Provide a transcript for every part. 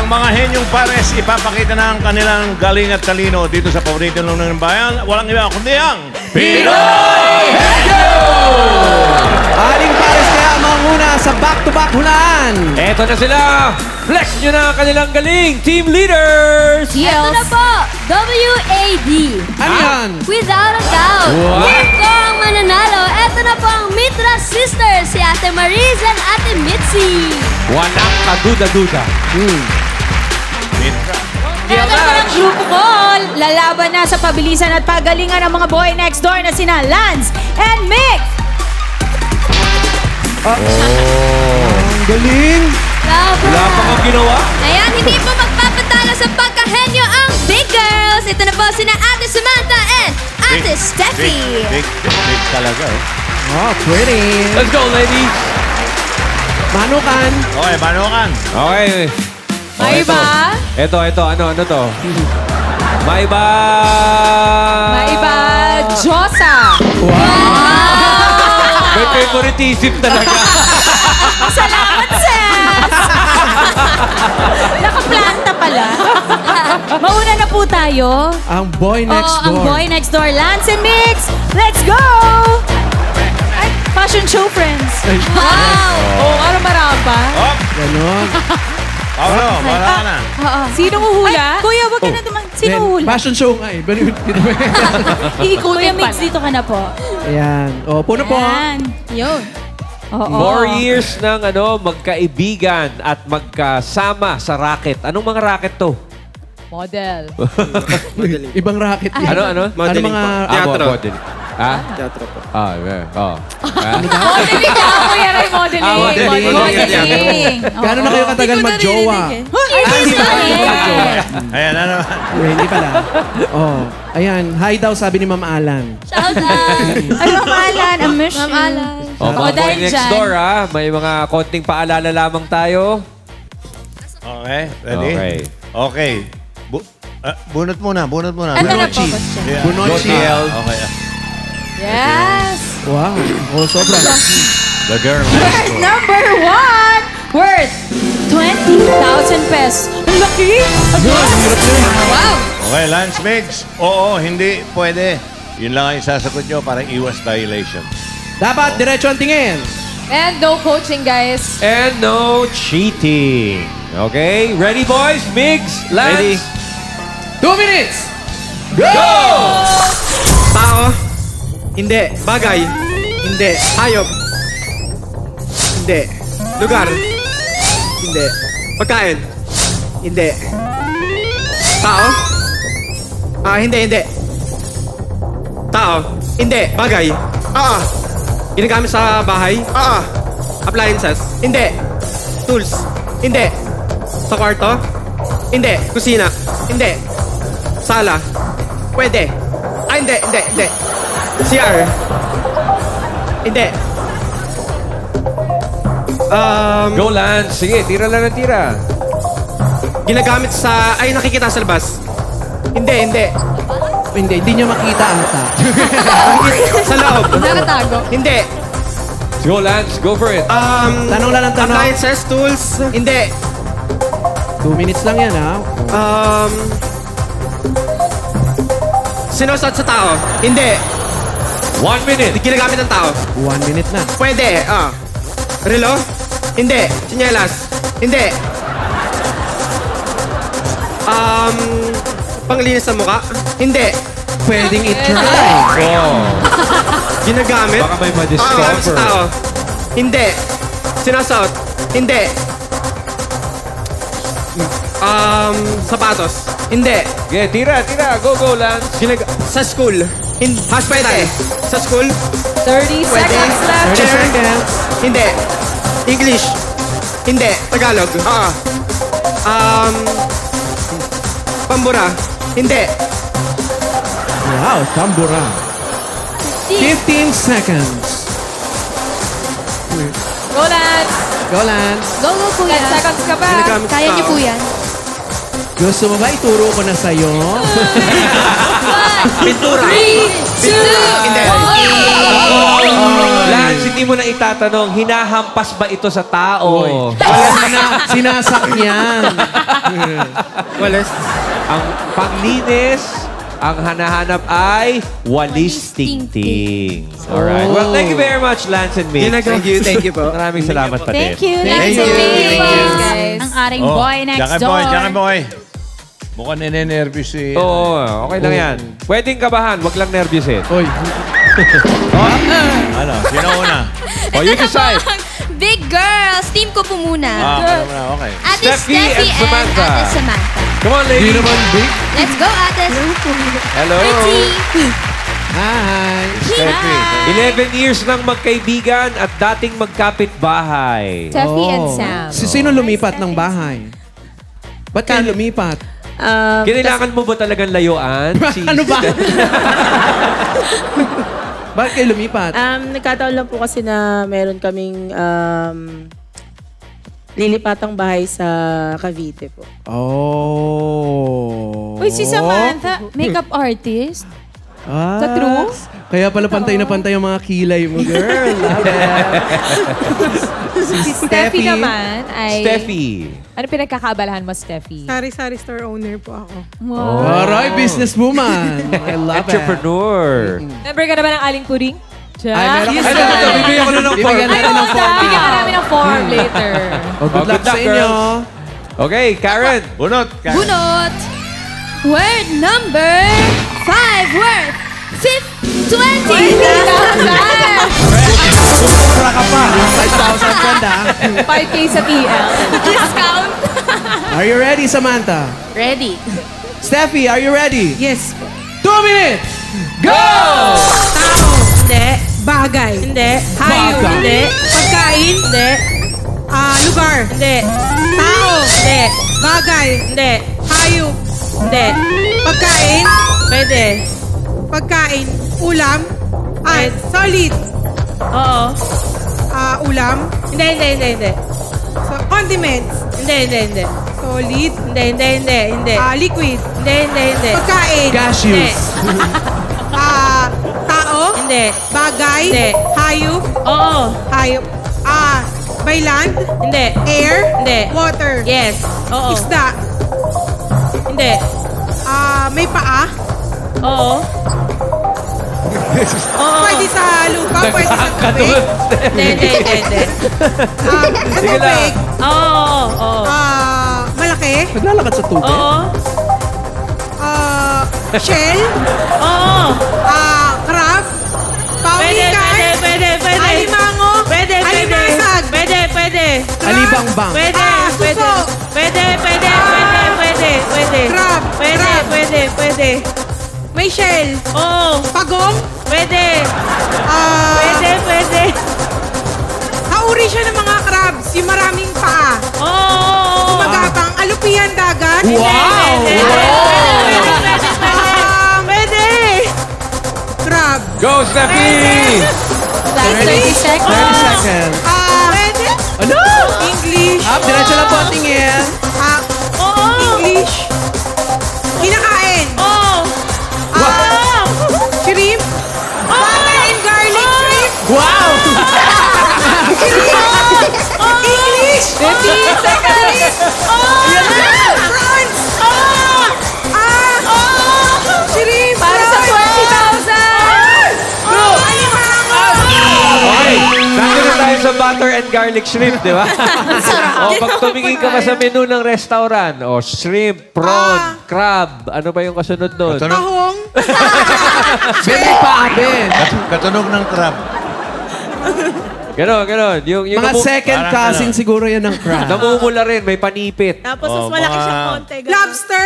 Ang mga henyong pares ipapakita na ang kanilang galing at talino dito sa paborito ng bayan. Walang iba kundi ang Pinoy Henyo! Aling pares kaya manguna sa back-to-back hulaan. Eto na sila. Flex nyo na ang kanilang galing. Team leaders. Ito na po, WAD. Ano yan? Without a doubt. Wow. Team ko ang mananalo. Ito na po ang Mitra Sisters, si Ate Mariz and Ate Mitzi. Walang kaduda-duda. Kaya naman ang grupo ko, lalaban na sa pabilisan at pagalingan ng mga boy next door na sina Lance and Mick. Ang galing. Wala pa kang ginawa? Ayan, hindi po magpapatalo sa pagkahenyo ang Big Girls. Ito na po sina Ate Samantha and Ate Steffi. Big talaga eh. Oh, pretty. Let's go, ladies. Manukan. Okay, Manukan. Okay. May iba? Ito. Ano to? May iba. May iba, Josa. May favoritism talaga. Salamat, Seth. Nakaplanta pala. Mauna na po tayo. Ang boy next door. Ang boy next door, Lance and Mix. Let's go! Ay, fashion show, friends. Wow! Ano marami pa? Ganon. Paolo, wala ka na. Sinong uhula? Ay, kuya, wag ka na naman. Sinong uhula? Fashion show nga eh. Kuya Mix, dito ka na po. Ayan. O, puno po. Ayan. Yun. 4 years ng magkaibigan at magkasama sa racket. Anong mga racket to? Model. Ibang racket. Ano? Ano mga... Teatro. Teatro po. Modeling ka, kuya Ray, modeling. Modeling. Gano'n na kayo katagal mag-jowa? Hindi pa Ayan, ano? Hindi pala. Oh, ayan. Hi daw, sabi ni Ma'am Alan. Shout out! Ay, Ma'am Alan, I miss you. Ma'am Alan. Mga boy dahil next dyan. door, may mga konting paalala lamang tayo. Okay, ready? Okay. Bunot muna. Ano na po? Yeah. Bunochi. Okay. Yes. Wow. Oh, sobra. The girl. Number 1, worth 20,000 pesos. Ang laki! Wow! Okay, Lance Migs. Oo, hindi pwede. Yun lang ang isasagot nyo para iwas violation. Dapat diretso ang tingin. And no coaching, guys. And no cheating. Okay? Ready, boys? Migs? Lance? Ready. 2 minutes. Go! Tao. Hindi. Bagay. Hindi. Hayop. Hindi. Lugar. Hindi. Pagkain. Hindi. Tao. Hindi. Tao. Hindi. Bagay. Ginagamit sa bahay. Appliances. Hindi. Tools. Hindi. Sa kwarto. Hindi. Kusina. Hindi. Sala. Pwede. Hindi. CR. Hindi. Go, Lance. Sige, tira lang ng tira. Ginagamit sa... Ay, nakikita sa labas. Hindi. Hindi niya makita ata. Sa loob. Nakatago. Hindi. Go, Lance. Go for it. Tanong lang ang tanong. Appliances, tools. Hindi. 2 minutes lang yan, ha? Sinusot sa tao. Hindi. 1 minute. Ginagamit ng tao. 1 minute na. Pwede. Relo? Hindi. Tsinelas? Hindi. Panglinis sa mukha? Hindi. Pwedeng i-try. Oh. Ginagamit? Baka may Ginagamit sa ma-discover. tao? Hindi. Sinusot? Hindi. Sapatos? Hindi. Okay, tira. Go, Lance. Sa school? Hospital? Sa school? 30 seconds left. 30 seconds. Hindi. English? Hindi. Tagalog? Pambura? Hindi. Wow, tambura. 15 seconds. Go, Lance. Go, Lance. Go, kuya. 10 seconds ka pa. Ginagamit sa Kaya niyo tao. po yan. Gusto mo ba ituro ko na sa'yo? Pintura? 3, 2, Hindi. Lance, hindi mo na itatanong, hinahampas ba ito sa tao? Sinasak niyan. Walis. Ang panglinis, ang hanahanap ay walis tingting. Alright. Well, thank you very much, Lance and Mitch. Thank you po. Maraming salamat pa din. Thank you, Thank Lance you. and Mitch. Thank you, guys. Ang aring boy next door. Diyan boy. Mukhang nene-nervous si... Oo, okay lang yan. Pwedeng kabahan, wag lang nervyusin. Oy. Ano? Sino una? Oh, you decide. Big girls. Team ko po muna. Okay. Ate Steffi Steffi and Samantha. Ate Samantha. Come on, Di ladies. naman big. Let's go, Ate. Hello. Pretty. Hi. Steffi. 11 years nang magkaibigan at dating magkapit-bahay. Steffi and Oh. Sam. Sino lumipat ng bahay? Ba't kayo lumipat? Kinailangan mo ba talagang layuan? Ano ba? Bakit kayo lumipat? Nagkataon lang po kasi na meron kaming lilipatang bahay sa Cavite po. Oh. Uy, si Samantha, makeup artist. Ah, Sa true? Kaya pala pantay na pantay ang mga kilay mo, girl. Love it. Si Steffi naman ay... Steffi. Ano pinagkakaabalahan mo, Steffi? Sari-sari store owner po ako. Aray, businesswoman. I love it. Entrepreneur. Member ka na ba ng Aling Puring? Ay, meron Ay, ka ito, na. bibigyan ko na ng form. Bibigyan natin ng form. Bigyan ka namin ng form later. Oh, good luck sa inyo. girls. Okay, Karen. Bunot. Bunot. Word number 5 worth 20,000. Sobra ka pa. 5,000 ganda. 5K sa TL. Discount. Are you ready, Samantha? Ready. Steffi, are you ready? Yes po. 2 minutes! Go! Tao. Hindi. Bagay. Hindi. Hayop. Bagay. Hindi. Pagkain. Hindi. Lugar. Hindi. Tao. Hindi. Bagay. Hindi. Hayop. Hindi. Pagkain. Pwede. Pagkain. Ulam. Solid. Oo. Ulam. Hindi. So, condiments. Hindi. Solid. Hindi. Liquid. Hindi. Pagkain. Cashews. Hindi. Tao. Hindi. Bagay. Hindi. Hayop. Oo. Hayop. By land. Hindi. Air. Hindi. Water. Yes. Oo. Isda. Hindi. May paa. Oo. Pwede sa lupa, pwede sa tubig. Hindi. Sige lang. Oo. Malaki. Naglalakad sa tubig? Shell. Oo. Crab. Pawikan. Pwede. Alimango. Alimasag. Pwede. Alibangbang. Suso. Pwede. Crab. Pwede. May shell. Oo. Pagong. Pwede. Pwede. Kauri siya ng mga crabs. Yung maraming paa. Oo. Magapang. Alupihan dagat. Wow! Pwede. Crab. Go, Steffi! Last 30 seconds. 30 seconds. Pwede. Ano? English. Diretso lang po ang tingin. English. Kinakain. Shrimp. Butter and garlic shrimp. Wow! English. 15 seconds. Prawns. Shrimp. Para sa 20,000. Okay, nandun na tayo sa butter and garlic shrimp, di ba? O, pag tumingin ka pa sa menu ng restaurant, shrimp, prawn, crab, ano ba yung kasunod nun? Tahong. Bebe pa, Ben. Katunog ng crab. Ganon. Yung Mga second Parang cousin siguro yan ng crab. namumula rin, may panipit. Tapos mas malaki mga- siyang konti. Lobster.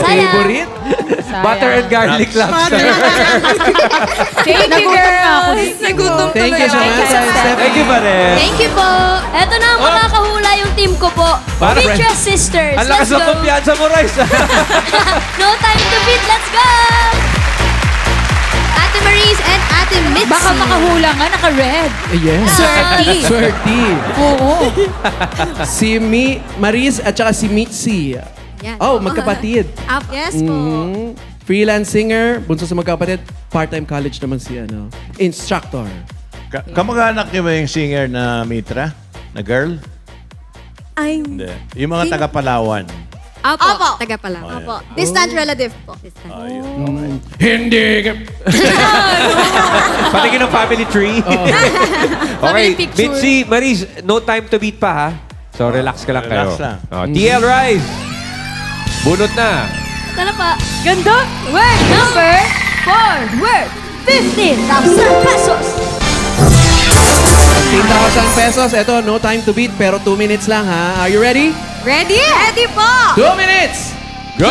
Favorite? Butter and garlic lobster. Thank you, girls. Nagutom Thank you, Samantha and Steffi. Thank you pa rin. Thank you po. Eto na ang makakahula yung team ko po. Para- Waitress Sisters. Ang lakas Let's ng go. kumpiyansa mo, Rice. No time to beat. Let's go! Ate Maris and Ate Mitzi. Baka makahula nga, naka-red. Yes. Swerte. Swerte. Oo. Si Maris at saka si Mitzi. Yan. Oh, magkapatid. Yes po. 50 freelance singer, bunso sa magkapatid, part-time college naman si instructor. Kamag-anak niyo ba yung singer na Mitra? Na girl? Ay, Hindi. Yung mga taga-Palawan. Opo. Taga pala. Opo. Distant relative po. Hindi! Patingin ng family tree. Okay, Family picture. Mitzi, Maris, no time to beat pa ha. So relax ka lang kayo. Relax lang. TL Rise. Bunot na. Ito na po. Ganda! Word number 4. Word 15,000 pesos. 15,000 pesos. Ito, no time to beat, pero 2 minutes lang ha. Are you ready? Ready? Ready po! 2 minutes! Go!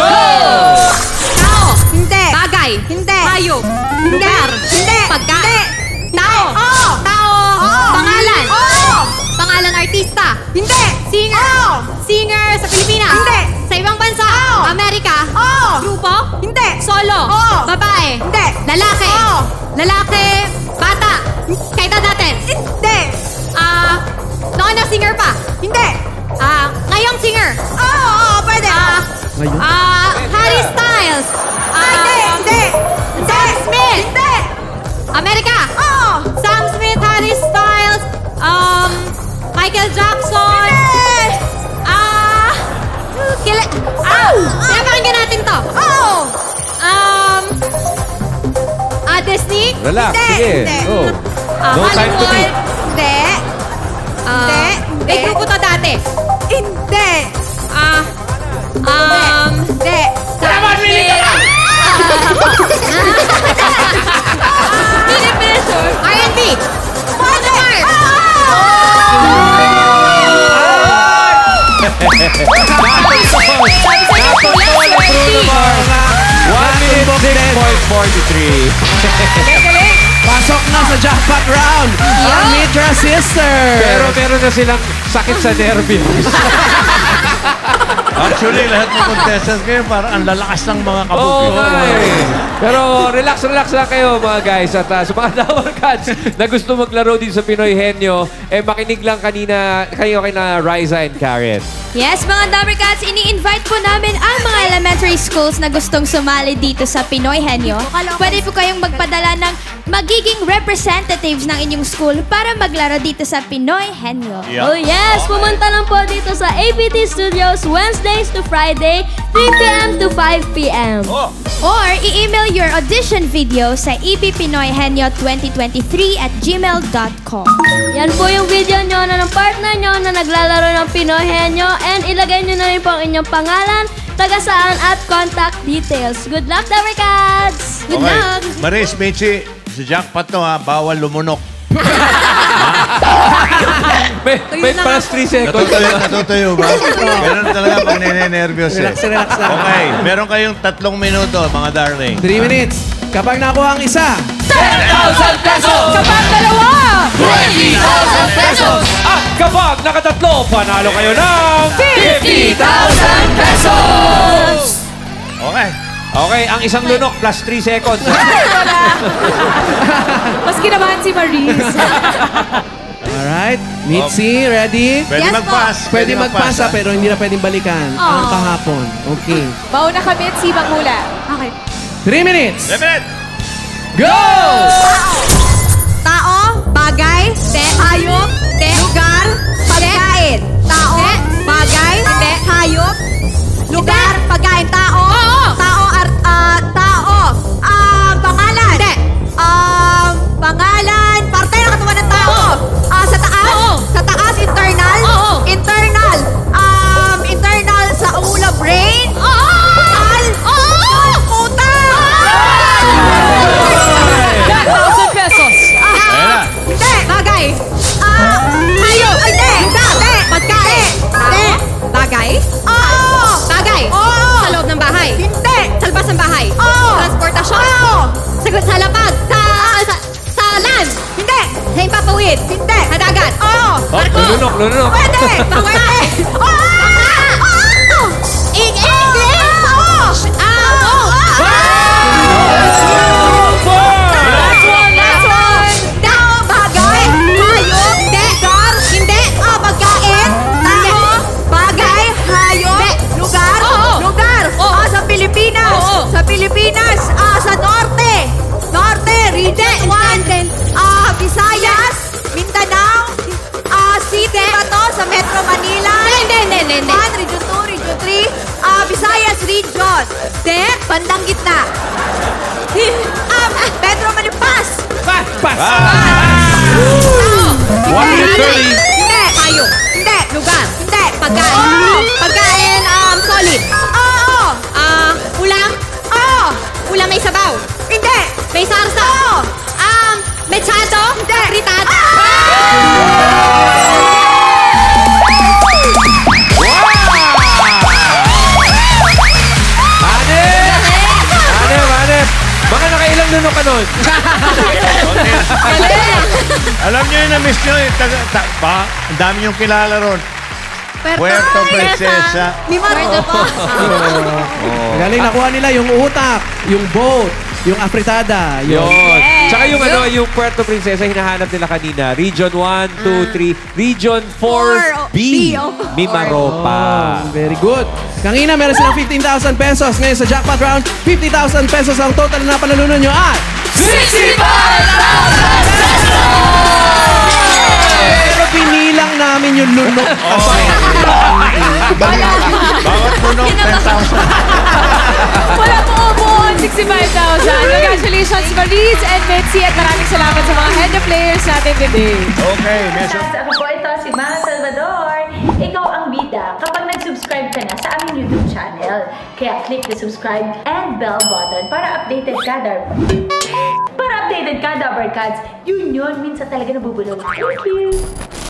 Tao. Hindi. Bagay. Hindi. Hayop. Hindi. Lugar. Hindi. Pagkain. Hindi. Tao. Oo. Tao. Oo. Pangalan. Oo. Pangalan artista. Hindi. Singer. Oo. Singer sa Pilipinas. Hindi. Sa ibang bansa. Oo. Amerika. Oo. Grupo. Hindi. Solo. Oo. Babae. Hindi. Lalaki. Oo. Lalaki. Bata. Kaita natin. Hindi. Noon na singer pa. Hindi. Ngayong singer. Oo, pwede. Ngayon? Harry Styles. Hindi. Sam Smith. Hindi. Amerika. Oo. Sam Smith, Harry Styles, Michael Jackson. Pinapakinggan natin to. Oo. Disney. Relax, Hindi, sige. hindi. Go. No time to beat. Hindi. Hindi. May grupo to dati. Hindi. Hindi. Salamat, Mili ka lang! R&B. Pwede. Napagpol ang Bruno Mars. 1 minute 6.43. Pasok na sa jackpot round! Ang Mitra Sisters! Pero meron na silang sakit sa nervyos. Actually, lahat ng contestants ngayon parang ang lalakas ng mga kabog. Oo nga eh. Pero relax lang kayo mga guys. At sa mga Tower Cats na gusto maglaro din sa Pinoy Henyo, makinig lang kayo kay na Riza and Karen. Yes, mga Dabber Cats, ini-invite po namin ang mga elementary schools na gustong sumali dito sa Pinoy Henyo. Pwede po kayong magpadala ng magiging representatives ng inyong school para maglaro dito sa Pinoy Henyo. Yeah. Oh yes, pumunta lang po dito sa APT Studios Wednesdays to Friday, 3 p.m. to 5 p.m. Or i-email your audition video sa eppinoyhenyo2023@gmail.com. Yan po yung video nyo na ng partner nyo na naglalaro ng Pinoy Henyo and ilagay nyo na rin po ang inyong pangalan, taga-saan at contact details. Good luck, Dabber Cats! Good Okay. luck! Maris, Michi, sa jackpot to ha, bawal lumunok. May plus 3 seconds. Natutuyo ba? Ganun talaga pag nene-nervyos eh. Relax lang. Okay, meron kayong 3 minuto, mga darling. 3 minutes. Kapag nakuha ang isa, 10,000 pesos! Kapag dalawa, 20,000 pesos! At kapag nakatatlo, panalo kayo ng 50,000 pesos! Okay. Okay, ang isang lunok plus 3 seconds. mas kinabahan si Maris. alright? Mitzi, ready? Pwede Yes, mag-pass. Pwede magpasa pero hindi na pwedeng balikan. Ang kahapon. Okay. Mauna kami at si Bangula. Okay. 3 minutes. 3 minutes. Go! Tao, bagay, hayop, lugar, pagkain. Tao, bagay, hayop, lugar, pagkain. Tao, pangalan. Pangalan, parte ng katawan ng tao. Sa taas, internal. Internal sa ulo, brain. Puta. 10,000 pesos. Ayan na. Hindi. Bagay. Hayop. Hindi. Pagkain. Hindi. Bagay. Bagay. Sa loob ng bahay. Hindi. Sa labas ng bahay. Transportasyon. Sa lapag. Sa land. Hindi. Sa impapawid. Hindi. Sa dagat. Barko. Lunok. Pwede. Pwede. English. Last one. Tao, bagay, hayop, lugar, hindi, pagkain, tao, bagay, hayop, lugar, sa Pilipinas, Region. De, bandang gitna. Pedro Manipas. Pass! Hindi. Hindi. Tayo. Hindi. Lugar. Hindi. Pagkain. Pagkain, solid. Oo. Ulam. Oo. Ulam may sabaw. Hindi. May sarsa. Oo. Mechado. Hindi. Fritada. Hanep! Mga nakailang lunok ka nun? Alam niyo yung na-miss niyo. Ang dami niyong kilala ron. Puerto Princesa. Puerto pa. Galing nakuha nila yung utak, yung boat, yung afritada. Yun. Tsaka yung yung Puerto Princesa, hinahanap nila kanina. Region 1, 2, 3. Region 4B. Mimaropa. Very good. Kanina meron silang 15,000 pesos. Ngayon sa jackpot round, 50,000 pesos ang total na panalunan nyo at 65,000 pesos! Pero binilang namin yung lunok. Bawat punong 10,000. Wala po umuon, 65,000. Congratulations, Maurice and Mitzi. At maraming salamat sa mga head of players natin today. Okay, meso. Ako po ito, si Mama Salvador. Ikaw ang bida kapag nag-subscribe ka na sa aming YouTube channel. Kaya click the subscribe and bell button para updated ka, Dabarkads. Yun, minsan talaga nabubulol. Thank you!